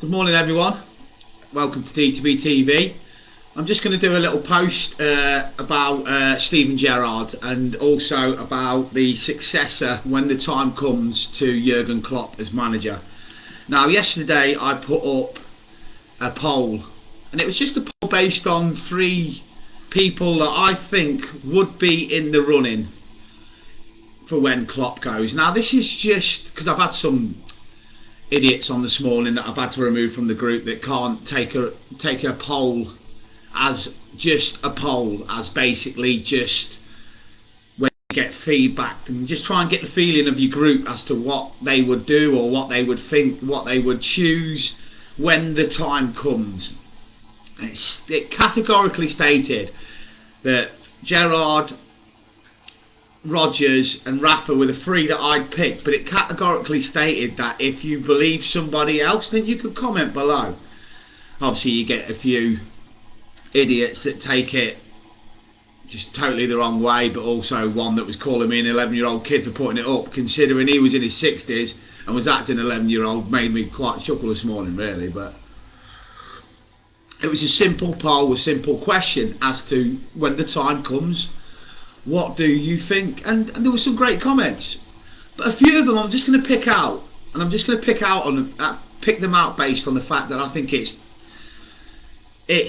Good morning everyone, welcome to DTBTV. I'm just going to do a little post about Steven Gerrard and also about the successor when the time comes to Jurgen Klopp as manager. Now yesterday I put up a poll, and it was just a poll based on 3 people that I think would be in the running for when Klopp goes. Now this is just because I've had some idiots on this morning that I've had to remove from the group that can't take a poll as just a poll, as basically just when you get feedback, and just try and get the feeling of your group as to what they would do or what they would think, what they would choose when the time comes. It categorically stated that Gerrard, Rodgers and Rafa were the 3 that I'd picked, but it categorically stated that if you believe somebody else, then you could comment below. Obviously you get a few idiots that take it just totally the wrong way, but also one that was calling me an 11-year-old kid for putting it up, considering he was in his 60s and was acting 11-year-old. Made me quite chuckle this morning really. But it was a simple poll, a simple question as to when the time comes, what do you think? And there were some great comments, but a few of them I'm just going to pick out, and I'm just going to pick them out based on the fact that I think it's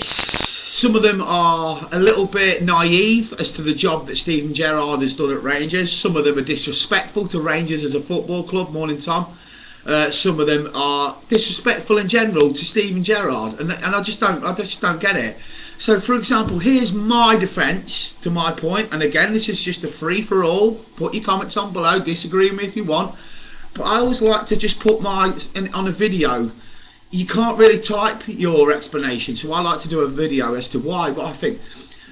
some of them are a little bit naive as to the job that Steven Gerrard has done at Rangers. Some of them are disrespectful to Rangers as a football club. Morning Tom. Some of them are disrespectful in general to Steven Gerrard, and I just don't get it. So for example, here's my defence to my point, and again this is just a free for all. Put your comments on below, disagree with me if you want, but I always like to just put my on a video. You can't really type your explanation, so I like to do a video as to why, what I think.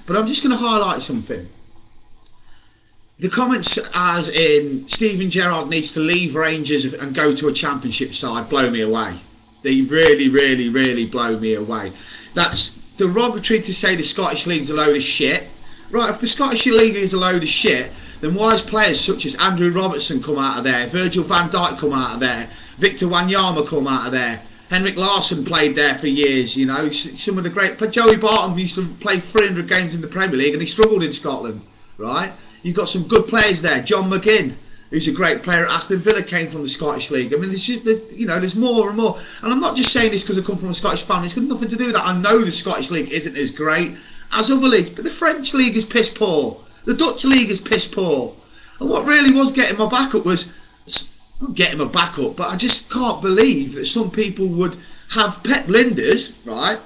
But I'm just going to highlight something. The comments as in Steven Gerrard needs to leave Rangers and go to a championship side blow me away. They really blow me away. That's derogatory to say the Scottish League's a load of shit. Right, if the Scottish League is a load of shit, then why has players such as Andrew Robertson come out of there, Virgil van Dijk come out of there, Victor Wanyama come out of there, Henrik Larsson played there for years, you know, some of the great... Joey Barton used to play 300 games in the Premier League and he struggled in Scotland, right? You've got some good players there. John McGinn, who's a great player at Aston Villa, came from the Scottish League. I mean, there's just, you know, there's more and more. And I'm not just saying this because I come from a Scottish family. It's got nothing to do with that. I know the Scottish League isn't as great as other leagues, but the French League is piss poor. The Dutch League is piss poor. And what really was getting my back up was, not getting my back up, but I just can't believe that some people would have Pep Lijnders, right?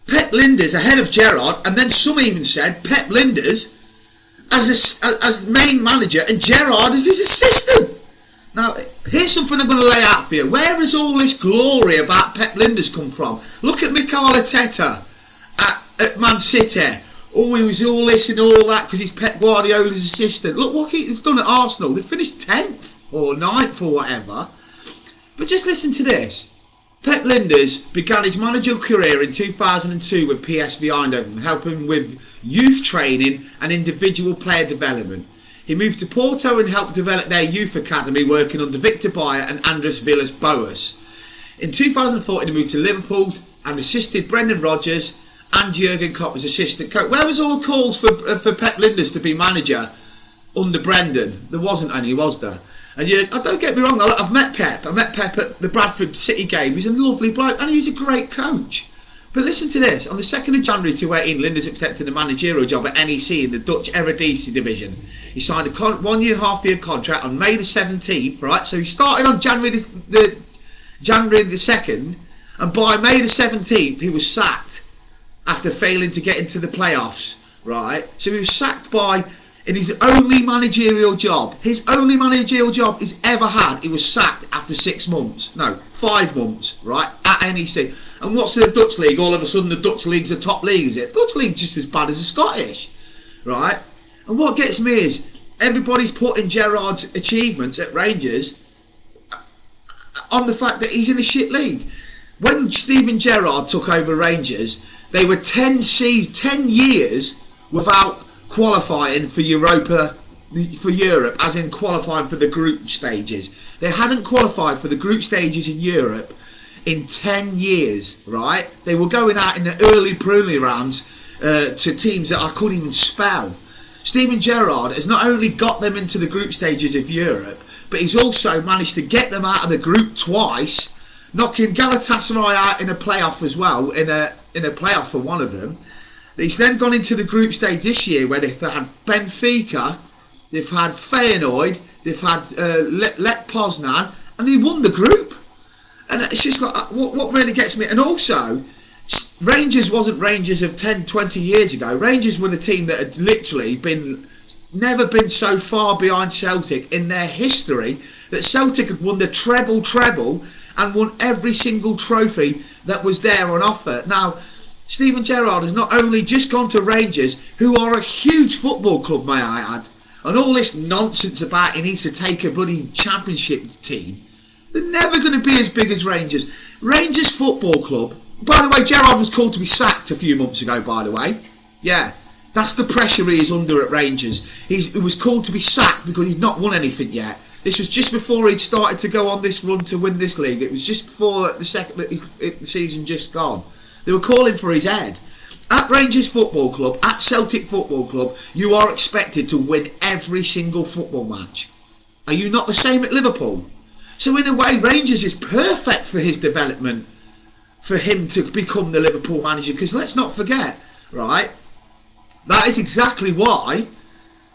Pep Lijnders ahead of Gerrard, and then some even said Pep Lijnders as main manager and Gerrard as his assistant. Now, here's something I'm going to lay out for you. Where has all this glory about Pep Lijnders come from? Look at Mikel Arteta at Man City. Oh, he was all this and all that because he's Pep Guardiola's assistant. Look what he's done at Arsenal. They finished 10th or 9th or whatever. But just listen to this. Pep Lijnders began his managerial career in 2002 with PSV Eindhoven, helping with youth training and individual player development. He moved to Porto and helped develop their youth academy, working under Victor Bayer and Andres Villas-Boas. In 2014 he moved to Liverpool and assisted Brendan Rodgers and Jurgen Klopp as assistant coach. Where was all the calls for Pep Lijnders to be manager under Brendan? There wasn't any, was there? And don't get me wrong, I've met Pep. I met Pep at the Bradford City game. He's a lovely bloke and he's a great coach. But listen to this. On the 2nd of January 2018, Lijnders accepted a managerial job at NEC in the Dutch Eredivisie division. He signed a 1.5-year contract on May the 17th, right? So he started on January the 2nd, and by May the 17th he was sacked after failing to get into the playoffs, right? So he was sacked in his only managerial job. His only managerial job he's ever had. He was sacked after 6 months. No, 5 months, right? At NEC. And what's the Dutch League? All of a sudden the Dutch League's a top league, is it? Dutch League's just as bad as the Scottish, right? And what gets me is everybody's putting Gerrard's achievements at Rangers on the fact that he's in a shit league. When Steven Gerrard took over Rangers, they were 10 years without qualifying for Europe, as in qualifying for the group stages. They hadn't qualified for the group stages in Europe in 10 years, right? They were going out in the early preliminary rounds to teams that I couldn't even spell. Steven Gerrard has not only got them into the group stages of Europe, but he's also managed to get them out of the group twice, knocking Galatasaray out in a playoff as well, in a playoff for one of them. He's then gone into the group stage this year where they've had Benfica, they've had Feyenoord, they've had Lech Poznan, and he won the group. And it's just like, what really gets me. And also, Rangers wasn't Rangers of 10, 20 years ago. Rangers were the team that had literally never been so far behind Celtic in their history, that Celtic had won the treble and won every single trophy that was there on offer. Now, Steven Gerrard has not only just gone to Rangers, who are a huge football club, may I add, and all this nonsense about he needs to take a bloody championship team. They're never going to be as big as Rangers. Rangers Football Club. By the way, Gerrard was called to be sacked a few months ago, by the way. Yeah, that's the pressure he is under at Rangers. He was called to be sacked because he's not won anything yet. This was just before he'd started to go on this run to win this league. It was just before the season just gone. They were calling for his head. At Rangers Football Club, at Celtic Football Club, you are expected to win every single football match. Are you not the same at Liverpool? So in a way, Rangers is perfect for his development, for him to become the Liverpool manager. Because let's not forget, right, that is exactly why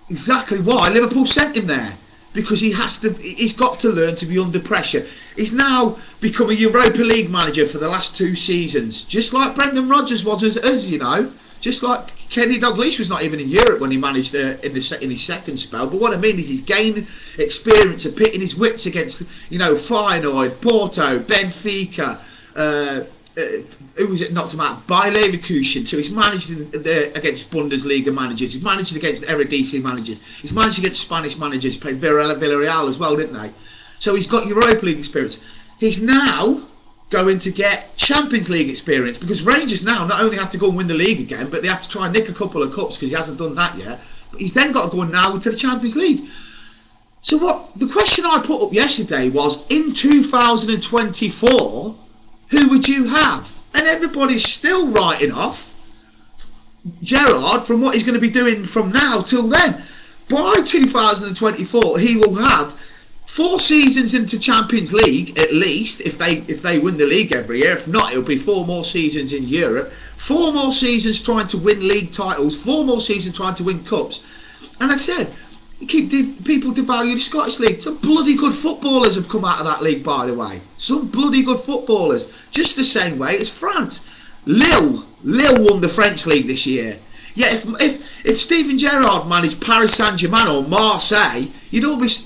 Liverpool sent him there. Because he's got to learn to be under pressure. He's now become a Europa League manager for the last 2 seasons, just like Brendan Rodgers was as you know, just like Kenny Dalglish was not even in Europe when he managed in his second spell. But what I mean is he's gained experience of pitting his wits against, Feyenoord, Porto, Benfica, who was it knocked him out? Bayer Leverkusen. So he's managed against Bundesliga managers. He's managed against Eredivisie managers. He's managed against Spanish managers. Played Villarreal as well, didn't they? So he's got Europa League experience. He's now going to get Champions League experience, because Rangers now not only have to go and win the league again, but they have to try and nick a couple of cups because he hasn't done that yet. But he's then got to go now to the Champions League. So the question I put up yesterday was, in 2024, who would you have? And everybody's still writing off Gerrard from what he's going to be doing from now till then. By 2024, he will have 4 seasons into Champions League at least, if they win the league every year. If not, it'll be 4 more seasons in Europe, 4 more seasons trying to win league titles, 4 more seasons trying to win cups. And I said, people devalue the Scottish League. Some bloody good footballers have come out of that league, by the way. Some bloody good footballers. Just the same way as France. Lille won the French League this year. Yeah, if Steven Gerrard managed Paris Saint-Germain or Marseille,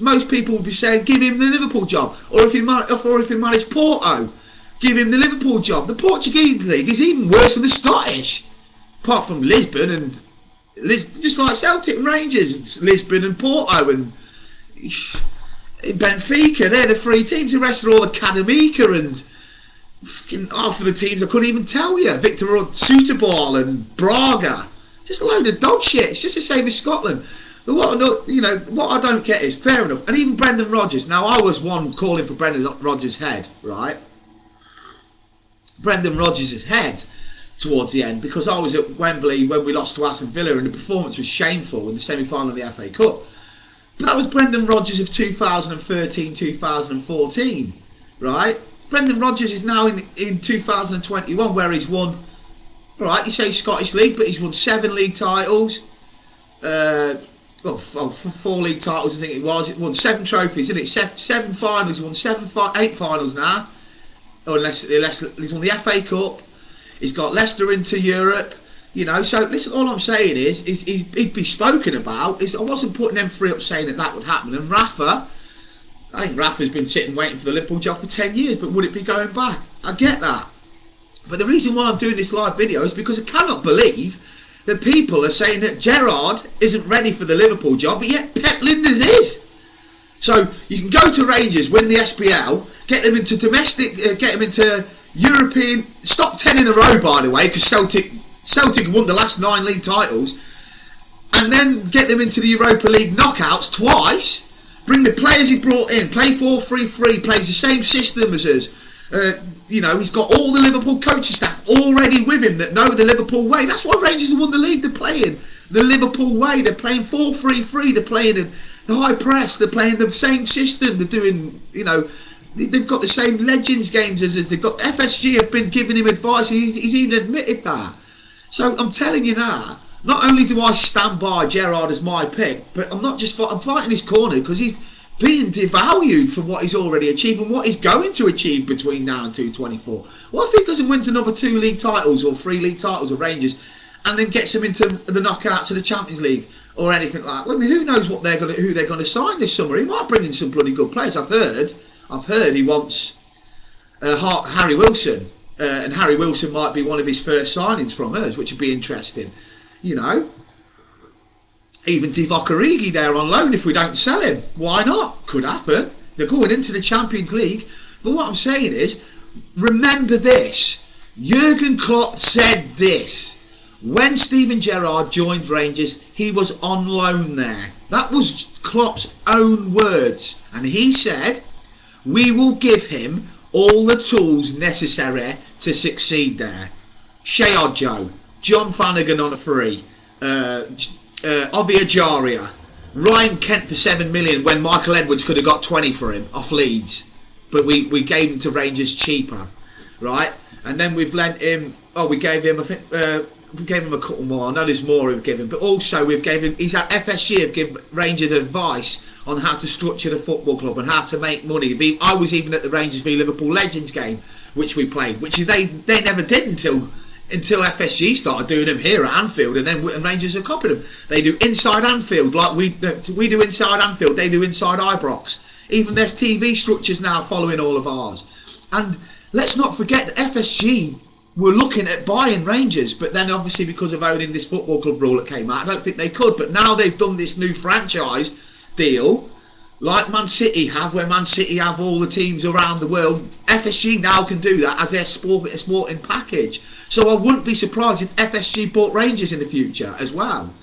most people would be saying, give him the Liverpool job. Or if he managed Porto, give him the Liverpool job. The Portuguese League is even worse than the Scottish. Apart from Lisbon and just like Celtic and Rangers, it's Lisbon and Porto and Benfica, they're the 3 teams. The rest are all Academica and half of the teams I couldn't even tell you. Victor Setúbal and Braga. Just a load of dog shit. It's just the same as Scotland. But what I don't get is, fair enough, and even Brendan Rodgers. Now, I was one calling for Brendan Rodgers' head, right? Brendan Rodgers' head towards the end, because I was at Wembley when we lost to Aston Villa and the performance was shameful in the semi-final of the FA Cup. But that was Brendan Rodgers of 2013-2014, right? Brendan Rodgers is now in 2021, where he's won, alright, you say Scottish League, but he's won 7 league titles, 4 league titles I think it was. It won 7 trophies, isn't it? 7 finals, he's won 8 finals now, unless he's won the FA Cup. He's got Leicester into Europe, So listen, all I'm saying is he'd be spoken about. I wasn't putting them 3 up saying that would happen. And I think Rafa's been sitting waiting for the Liverpool job for 10 years. But would it be going back? I get that. But the reason why I'm doing this live video is because I cannot believe that people are saying that Gerrard isn't ready for the Liverpool job, but yet Pep Lijnders is. So you can go to Rangers, win the SPL, get them into European, stop 10 in a row, by the way, because Celtic won the last 9 league titles, and then get them into the Europa League knockouts twice, bring the players he's brought in, play 4-3-3, plays the same system as us, You know, he's got all the Liverpool coaching staff already with him that know the Liverpool way. That's why Rangers have won the league. They're playing the Liverpool way. They're playing 4-3-3. They're playing the high press. They're playing the same system. They're doing, you know, they've got the same Legends games as they've got. FSG have been giving him advice. He's even admitted that. So I'm telling you now, not only do I stand by Gerrard as my pick, but I'm fighting his corner because he's being devalued for what he's already achieved and what he's going to achieve between now and 2024. What if he goes and wins another 2 league titles or 3 league titles of Rangers and then gets them into the knockouts of the Champions League or anything like that? I mean, who knows who they're going to sign this summer? He might bring in some bloody good players. I've heard he wants Harry Wilson, and Harry Wilson might be one of his first signings from us, which would be interesting. You know, even Divock Origi there on loan if we don't sell him. Why not? Could happen. They're going into the Champions League. But what I'm saying is, remember this. Jurgen Klopp said this. When Steven Gerrard joined Rangers, he was on loan there. That was Klopp's own words. And he said, we will give him all the tools necessary to succeed there. Shea Odjo, John Flanagan on a free, Ovie Ejaria, Ryan Kent for 7 million when Michael Edwards could have got 20 for him off Leeds, but we gave him to Rangers cheaper, right? And then we've lent him. Oh, we gave him. I think we gave him a couple more. I know there's more we've given, but also we've gave him. He's at FSG. Have given Rangers advice on how to structure the football club and how to make money. I was even at the Rangers v Liverpool Legends game, which we played, which they never did until FSG started doing them here at Anfield, and Rangers have copied them. They do inside Anfield like we do inside Anfield. They do inside Ibrox. Even their TV structures now following all of ours. And let's not forget that FSG were looking at buying Rangers, but then obviously because of owning this football club rule that came out, I don't think they could. But now they've done this new franchise deal, like Man City have, where Man City have all the teams around the world. FSG now can do that as their sporting package. So I wouldn't be surprised if FSG bought Rangers in the future as well,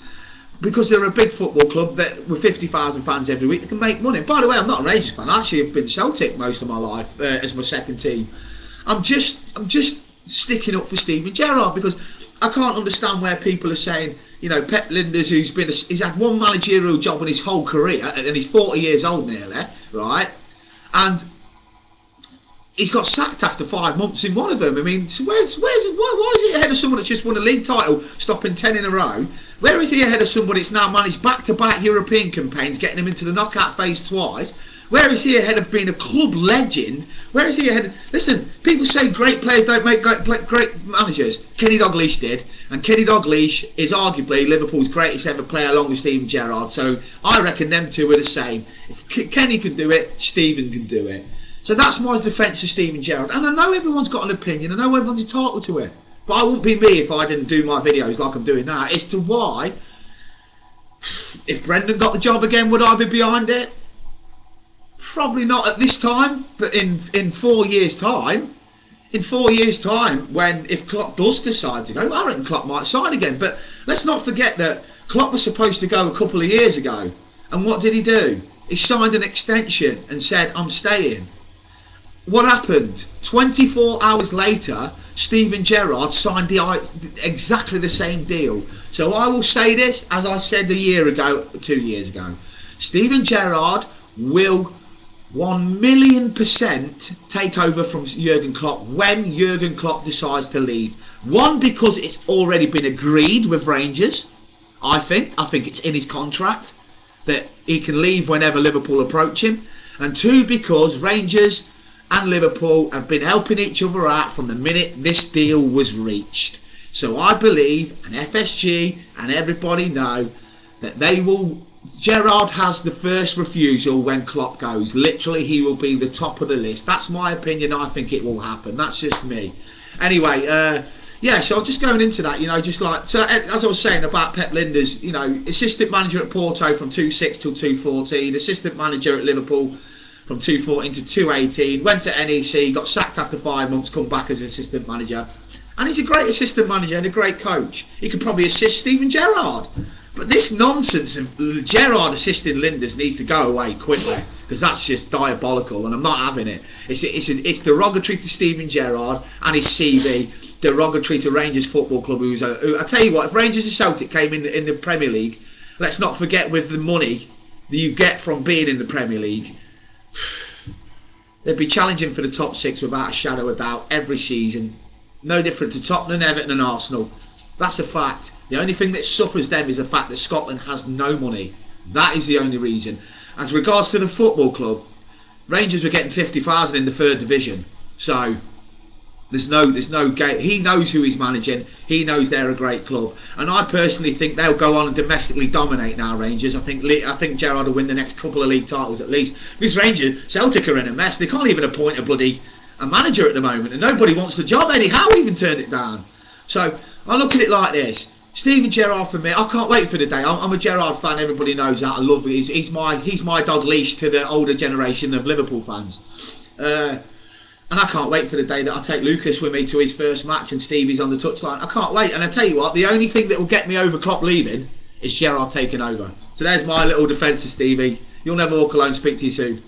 because they're a big football club that with 50,000 fans every week, they can make money. By the way, I'm not a Rangers fan. I actually have been Celtic most of my life as my second team. I'm just sticking up for Steven Gerrard because I can't understand where people are saying, you know, Pep Lijnders, he's had one managerial job in his whole career, and he's 40 years old nearly, right? And he's got sacked after 5 months in one of them. I mean, so why is he ahead of someone that's just won a league title, stopping 10 in a row? Where is he ahead of somebody that's now managed back-to-back European campaigns, getting him into the knockout phase twice? Where is he ahead of being a club legend? Where is he ahead? Listen, people say great players don't make great managers. Kenny Dalglish did, and Kenny Dalglish is arguably Liverpool's greatest ever player, along with Steven Gerrard. So I reckon them two are the same. If Kenny can do it, Steven can do it. So that's my defence of Steven Gerrard. And I know everyone's got an opinion. I know everyone's entitled to it. But I wouldn't be me if I didn't do my videos like I'm doing now. As to why, if Brendan got the job again, would I be behind it? Probably not at this time, but in 4 years' time, when if Klopp does decide to go, I reckon Klopp might sign again. But let's not forget that Klopp was supposed to go a couple of years ago, and what did he do? He signed an extension and said, I'm staying. What happened? 24 hours later, Steven Gerrard signed exactly the same deal. So I will say this, as I said 2 years ago, Steven Gerrard will 1,000,000% take over from Jurgen Klopp when Jurgen Klopp decides to leave. One, because it's already been agreed with Rangers. I think it's in his contract that he can leave whenever Liverpool approach him. And two, because Rangers and Liverpool have been helping each other out from the minute this deal was reached. So I believe, and FSG and everybody know, that Gerrard has the first refusal when Klopp goes. Literally, he will be the top of the list. That's my opinion. I think it will happen. That's just me. Anyway, so I'm just going into that, just like, so as I was saying about Pep Lijnders, assistant manager at Porto from 2006 till 2014, assistant manager at Liverpool from 2014 to 2018, went to NEC, got sacked after 5 months, come back as assistant manager. And he's a great assistant manager and a great coach. He could probably assist Steven Gerrard. But this nonsense of Gerrard assisting Lijnders needs to go away quickly, because that's just diabolical, and I'm not having it. It's derogatory to Steven Gerrard and his CV, derogatory to Rangers Football Club. Who I tell you what, if Rangers and Celtic came in the Premier League, let's not forget with the money that you get from being in the Premier League, they'd be challenging for the top 6 without a shadow of doubt every season. No different to Tottenham, Everton and Arsenal. That's a fact. The only thing that suffers them is the fact that Scotland has no money. That is the only reason. As regards to the football club, Rangers were getting 50,000 in the 3rd division. So there's no gate. He knows who he's managing. He knows they're a great club, and I personally think they'll go on and domestically dominate now. Rangers. I think Gerrard will win the next couple of league titles at least. Because Rangers, Celtic are in a mess. They can't even appoint a manager at the moment, and nobody wants the job anyhow. Even turned it down. So I look at it like this: Steven Gerrard for me. I can't wait for the day. I'm a Gerrard fan. Everybody knows that. I love it. He's my dog leash to the older generation of Liverpool fans. And I can't wait for the day that I take Lucas with me to his first match and Stevie's on the touchline. I can't wait. And I tell you what, the only thing that will get me over Klopp leaving is Gerrard taking over. So there's my little defence of Stevie. You'll never walk alone. Speak to you soon.